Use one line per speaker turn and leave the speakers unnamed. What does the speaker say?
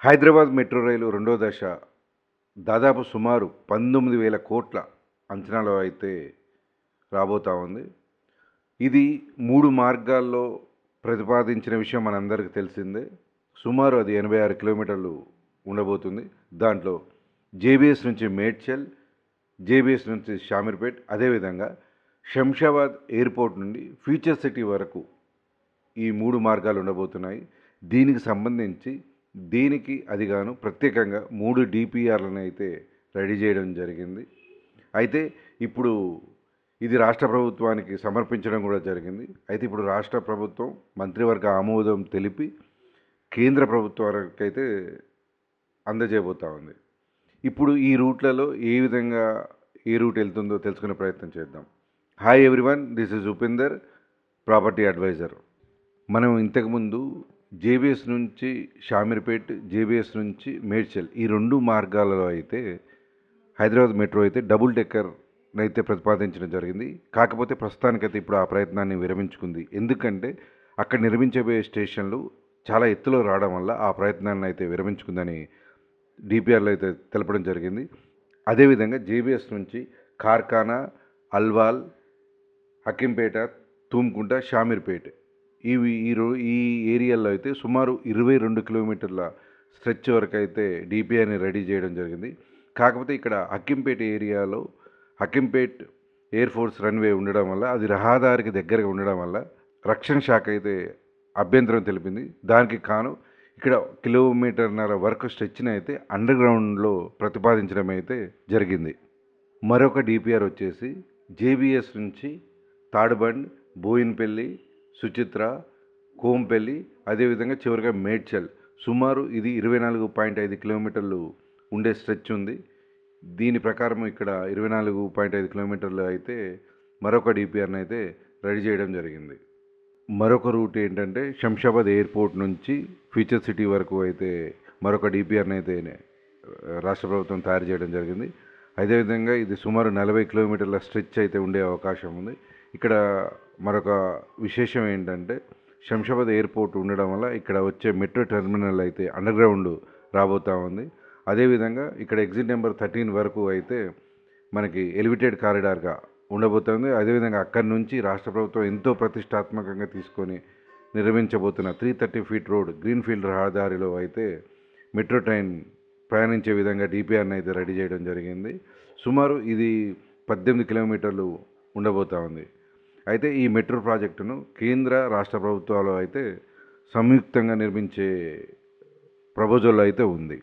Hyderabad metro రైలు రెండో దశ దాదాపు సుమారు 19,000 కోట్ల అంచనాలో అయితే రాబోతా ఉంది. ఇది 3 మార్గాల్లో ప్రతిపాదించిన విషయం మనందరికీ తెలిసిందే. సుమారు అది 86 కిలోమీటర్లు ఉండబోతుంది. దాంట్లో జేబీఎస్ నుంచి మేడ్చల్, జేబీఎస్ నుంచి షామీర్పేట్, అదేవిధంగా శంషాబాద్ ఎయిర్పోర్ట్ నుండి ఫ్యూచర్ సిటీ వరకు ఈ 3 మార్గాలు ఉండబోతున్నాయి. దీనికి సంబంధించి దీనికి అదిగాను ప్రత్యేకంగా 3 డిపిఆర్లను అయితే రెడీ చేయడం జరిగింది. అయితే ఇప్పుడు ఇది రాష్ట్ర ప్రభుత్వానికి సమర్పించడం కూడా జరిగింది. అయితే ఇప్పుడు రాష్ట్ర ప్రభుత్వం మంత్రివర్గ ఆమోదం తెలిపి కేంద్ర ప్రభుత్వానికైతే అందజేయబోతా ఉంది. ఇప్పుడు ఈ రూట్లలో ఏ విధంగా ఏ రూట్ వెళ్తుందో తెలుసుకునే ప్రయత్నం చేద్దాం. Hi everyone, this is Upender, property advisor. మనం ఇంతకుముందు జేబీఎస్ నుంచి షామీర్పేట్, జేబీఎస్ నుంచి మేడ్చల్ ఈ 2 మార్గాలలో అయితే హైదరాబాద్ మెట్రో అయితే డబుల్ డెక్కర్ అయితే ప్రతిపాదించడం జరిగింది. కాకపోతే ప్రస్తుతానికైతే ఇప్పుడు ఆ ప్రయత్నాన్ని విరమించుకుంది. ఎందుకంటే అక్కడ నిర్మించబోయే స్టేషన్లు చాలా ఎత్తులో రావడం వల్ల ఆ ప్రయత్నాన్ని అయితే విరమించుకుందని డిపిఆర్లో అయితే తెలపడం జరిగింది. అదేవిధంగా జేబీఎస్ నుంచి కార్ఖానా, అల్వాల్, హకీంపేట, తూమ్కుంట, షామీర్పేట్ ఈ ఏరియాలో అయితే సుమారు 22 కిలోమీటర్ల స్ట్రెచ్ వరకు అయితే డిపిఆర్ని రెడీ చేయడం జరిగింది. కాకపోతే ఇక్కడ హకీంపేట ఏరియాలో హకీంపేట్ ఎయిర్ ఫోర్స్ రన్వే ఉండడం వల్ల అది రహదారికి దగ్గరగా ఉండడం వల్ల రక్షణ శాఖ అయితే అభ్యంతరం తెలిపింది. దానికి కాను ఇక్కడ 1.5 కిలోమీటర్ల వరకు స్ట్రెచ్ని అయితే అండర్ గ్రౌండ్లో ప్రతిపాదించడం అయితే జరిగింది. మరొక డిపిఆర్ వచ్చేసి జేబీఎస్ నుంచి తాడ్బండ్, బోయిన్పల్లి, సుచిత్ర, కోంపల్లి, అదేవిధంగా చివరిగా మేడ్చల్ సుమారు ఇది 24.5 కిలోమీటర్లు ఉండే స్ట్రెచ్ ఉంది. దీని ప్రకారం ఇక్కడ 24.5 కిలోమీటర్లు అయితే మరొక డిపిఆర్ని అయితే రెడీ చేయడం జరిగింది. మరొక రూట్ ఏంటంటే శంషాబాద్ ఎయిర్పోర్ట్ నుంచి ఫ్యూచర్ సిటీ వరకు అయితే మరొక డిపిఆర్ని అయితే రాష్ట్ర ప్రభుత్వం తయారు చేయడం జరిగింది. అదేవిధంగా ఇది సుమారు 40 కిలోమీటర్ల స్ట్రెచ్ అయితే ఉండే అవకాశం ఉంది. ఇక్కడ మరొక విశేషం ఏంటంటే శంషాబాద్ ఎయిర్పోర్ట్ ఉండడం వల్ల ఇక్కడ వచ్చే మెట్రో టెర్మినల్ అయితే అండర్ గ్రౌండ్ రాబోతూ ఉంది. అదేవిధంగా ఇక్కడ ఎగ్జిట్ నెంబర్ 13 వరకు అయితే మనకి ఎలివేటెడ్ కారిడార్గా ఉండబోతుంది. అదేవిధంగా అక్కడి నుంచి రాష్ట్ర ప్రభుత్వం ఎంతో ప్రతిష్టాత్మకంగా తీసుకొని నిర్మించబోతున్న 330 ఫీట్ రోడ్ గ్రీన్ఫీల్డ్ రహదారిలో అయితే మెట్రో ట్రైన్ ప్రయాణించే విధంగా డిపిఆర్ని అయితే రెడీ చేయడం జరిగింది. సుమారు ఇది 18 కిలోమీటర్లు ఉండబోతూ ఉంది. అయితే ఈ మెట్రో ప్రాజెక్టును కేంద్ర రాష్ట్ర ప్రభుత్వాలు అయితే సంయుక్తంగా నిర్మించే ప్రపోజల్ అయితే ఉంది.